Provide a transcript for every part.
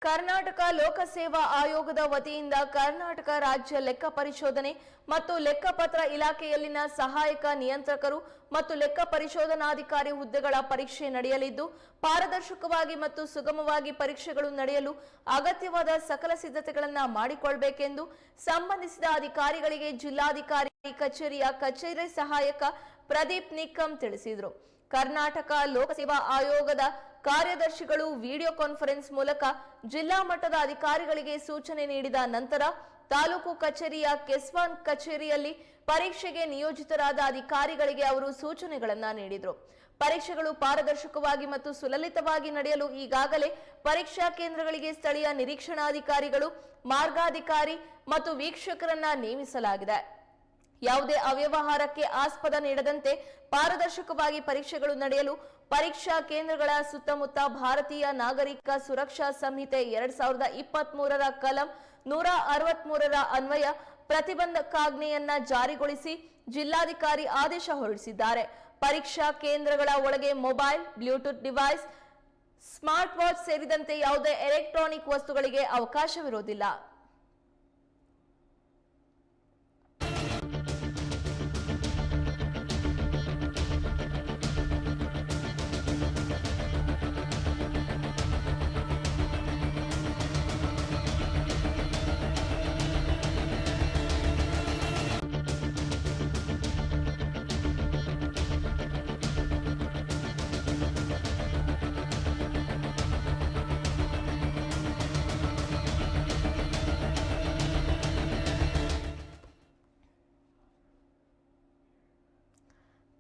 ಕರ್ನಾಟಕ ಲೋಕಸೇವಾ ಆಯೋಗದ ವತಿಯಿಂದ ಕರ್ನಾಟಕ ರಾಜ್ಯ ಲೆಕ್ಕ ಪರಿಶೋಧನೆ ಮತ್ತು ಲೆಕ್ಕಪತ್ರ ಇಲಾಖೆಯಲ್ಲಿನ ಸಹಾಯಕ ನಿಯಂತ್ರಕರು ಮತ್ತು ಲೆಕ್ಕ ಪರಿಶೋಧನಾಧಿಕಾರಿ ಹುದ್ದೆಗಳ ಪರೀಕ್ಷೆ ನಡೆಯಲಿದ್ದು, ಪಾರದರ್ಶಕವಾಗಿ ಮತ್ತು ಸುಗಮವಾಗಿ ಪರೀಕ್ಷೆಗಳು ನಡೆಯಲು ಅಗತ್ಯವಾದ ಸಕಲ ಸಿದ್ಧತೆಗಳನ್ನು ಮಾಡಿಕೊಳ್ಳಬೇಕೆಂದು ಸಂಬಂಧಿಸಿದ ಅಧಿಕಾರಿಗಳಿಗೆ ಜಿಲ್ಲಾಧಿಕಾರಿ ಕಚೇರಿಯ ಕಚೇರಿ ಸಹಾಯಕ ಪ್ರದೀಪ್ ನಿಕ್ಕಂ ತಿಳಿಸಿದರು. ಕರ್ನಾಟಕ ಲೋಕಸೇವಾ ಆಯೋಗದ ಕಾರ್ಯದರ್ಶಿಗಳು ವಿಡಿಯೋ ಕಾನ್ಫರೆನ್ಸ್ ಮೂಲಕ ಜಿಲ್ಲಾ ಮಟ್ಟದ ಅಧಿಕಾರಿಗಳಿಗೆ ಸೂಚನೆ ನೀಡಿದ ನಂತರ ತಾಲೂಕು ಕಚೇರಿಯ ಕೆಸ್ವಾನ್ ಕಚೇರಿಯಲ್ಲಿ ಪರೀಕ್ಷೆಗೆ ನಿಯೋಜಿತರಾದ ಅಧಿಕಾರಿಗಳಿಗೆ ಅವರು ಸೂಚನೆಗಳನ್ನು ನೀಡಿದರು. ಪರೀಕ್ಷೆಗಳು ಪಾರದರ್ಶಕವಾಗಿ ಮತ್ತು ಸುಲಲಿತವಾಗಿ ನಡೆಯಲು ಈಗಾಗಲೇ ಪರೀಕ್ಷಾ ಕೇಂದ್ರಗಳಿಗೆ ಸ್ಥಳೀಯ ನಿರೀಕ್ಷಣಾಧಿಕಾರಿಗಳು, ಮಾರ್ಗಾಧಿಕಾರಿ ಮತ್ತು ವೀಕ್ಷಕರನ್ನ ನೇಮಿಸಲಾಗಿದೆ. ಯಾವುದೇ ಅವ್ಯವಹಾರಕ್ಕೆ ಆಸ್ಪದ ನೀಡದಂತೆ ಪಾರದರ್ಶಕವಾಗಿ ಪರೀಕ್ಷೆಗಳು ನಡೆಯಲು ಪರೀಕ್ಷಾ ಕೇಂದ್ರಗಳ ಸುತ್ತಮುತ್ತ ಭಾರತೀಯ ನಾಗರಿಕ ಸುರಕ್ಷಾ ಸಂಹಿತೆ 2023ರ ಕಲಂ 163ರ ಅನ್ವಯ ಪ್ರತಿಬಂಧಕಾಜ್ಞೆಯನ್ನ ಜಾರಿಗೊಳಿಸಿ ಜಿಲ್ಲಾಧಿಕಾರಿ ಆದೇಶ ಹೊರಡಿಸಿದ್ದಾರೆ. ಪರೀಕ್ಷಾ ಕೇಂದ್ರಗಳ ಒಳಗೆ mobile, Bluetooth device, smart watch ಸೇರಿದಂತೆ ಯಾವುದೇ ಎಲೆಕ್ಟ್ರಾನಿಕ್ ವಸ್ತುಗಳಿಗೆ ಅವಕಾಶವಿರುವುದಿಲ್ಲ.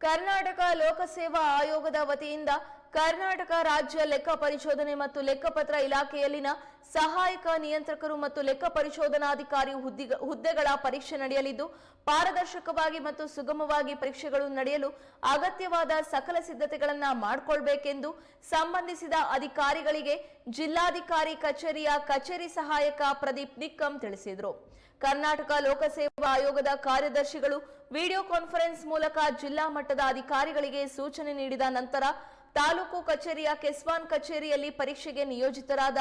ಕರ್ನಾಟಕ ಲೋಕಸೇವಾ ಆಯೋಗದ ವತಿಯಿಂದ ಕರ್ನಾಟಕ ರಾಜ್ಯ ಲೆಕ್ಕ ಪರಿಶೋಧನೆ ಮತ್ತು ಲೆಕ್ಕಪತ್ರ ಇಲಾಖೆಯಲ್ಲಿನ ಸಹಾಯಕ ನಿಯಂತ್ರಕರು ಮತ್ತು ಲೆಕ್ಕ ಪರಿಶೋಧನಾಧಿಕಾರಿ ಹುದ್ದೆಗಳ ಪರೀಕ್ಷೆ ನಡೆಯಲಿದ್ದು, ಪಾರದರ್ಶಕವಾಗಿ ಮತ್ತು ಸುಗಮವಾಗಿ ಪರೀಕ್ಷೆಗಳು ನಡೆಯಲು ಅಗತ್ಯವಾದ ಸಕಲ ಸಿದ್ಧತೆಗಳನ್ನು ಮಾಡಿಕೊಳ್ಳಬೇಕೆಂದು ಸಂಬಂಧಿಸಿದ ಅಧಿಕಾರಿಗಳಿಗೆ ಜಿಲ್ಲಾಧಿಕಾರಿ ಕಚೇರಿಯ ಕಚೇರಿ ಸಹಾಯಕ ಪ್ರದೀಪ್ ನಿಕ್ಕಂ ತಿಳಿಸಿದರು. ಕರ್ನಾಟಕ ಲೋಕಸೇವಾ ಆಯೋಗದ ಕಾರ್ಯದರ್ಶಿಗಳು ವಿಡಿಯೋ ಕಾನ್ಫರೆನ್ಸ್ ಮೂಲಕ ಜಿಲ್ಲಾ ಮಟ್ಟದ ಅಧಿಕಾರಿಗಳಿಗೆ ಸೂಚನೆ ನೀಡಿದ ನಂತರ ತಾಲೂಕು ಕಚೇರಿಯ ಕೆಸ್ವಾನ್ ಕಚೇರಿಯಲ್ಲಿ ಪರೀಕ್ಷೆಗೆ ನಿಯೋಜಿತರಾದ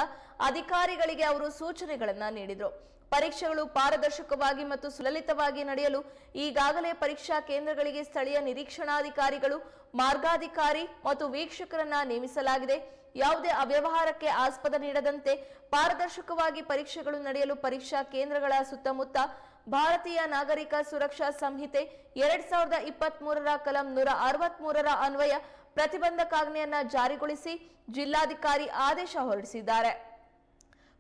ಅಧಿಕಾರಿಗಳಿಗೆ ಅವರು ಸೂಚನೆಗಳನ್ನು ನೀಡಿದರು. ಪರೀಕ್ಷೆಗಳು ಪಾರದರ್ಶಕವಾಗಿ ಮತ್ತು ಸುಲಲಿತವಾಗಿ ನಡೆಯಲು ಈಗಾಗಲೇ ಪರೀಕ್ಷಾ ಕೇಂದ್ರಗಳಿಗೆ ಸ್ಥಳೀಯ ನಿರೀಕ್ಷಣಾಧಿಕಾರಿಗಳು, ಮಾರ್ಗಾಧಿಕಾರಿ ಮತ್ತು ವೀಕ್ಷಕರನ್ನ ನೇಮಿಸಲಾಗಿದೆ. ಯಾವುದೇ ಅವ್ಯವಹಾರಕ್ಕೆ ಆಸ್ಪದ ನೀಡದಂತೆ ಪಾರದರ್ಶಕವಾಗಿ ಪರೀಕ್ಷೆಗಳು ನಡೆಯಲು ಪರೀಕ್ಷಾ ಕೇಂದ್ರಗಳ ಸುತ್ತಮುತ್ತ ಭಾರತೀಯ ನಾಗರಿಕ ಸುರಕ್ಷಾ ಸಂಹಿತೆ 2023ರ ಕಲಂ 163ರ ಅನ್ವಯ ಪ್ರತಿಬಂಧಕಾಜ್ಞೆಯನ್ನ ಜಾರಿಗೊಳಿಸಿ ಜಿಲ್ಲಾಧಿಕಾರಿ ಆದೇಶ ಹೊರಡಿಸಿದ್ದಾರೆ.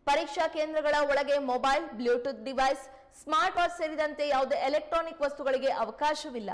ಪರೀಕ್ಷಾ ಕೇಂದ್ರಗಳ ಒಳಗೆ mobile, Bluetooth device, smart watch ಸೇರಿದಂತೆ ಯಾವುದೇ ಎಲೆಕ್ಟ್ರಾನಿಕ್ ವಸ್ತುಗಳಿಗೆ ಅವಕಾಶವಿಲ್ಲ.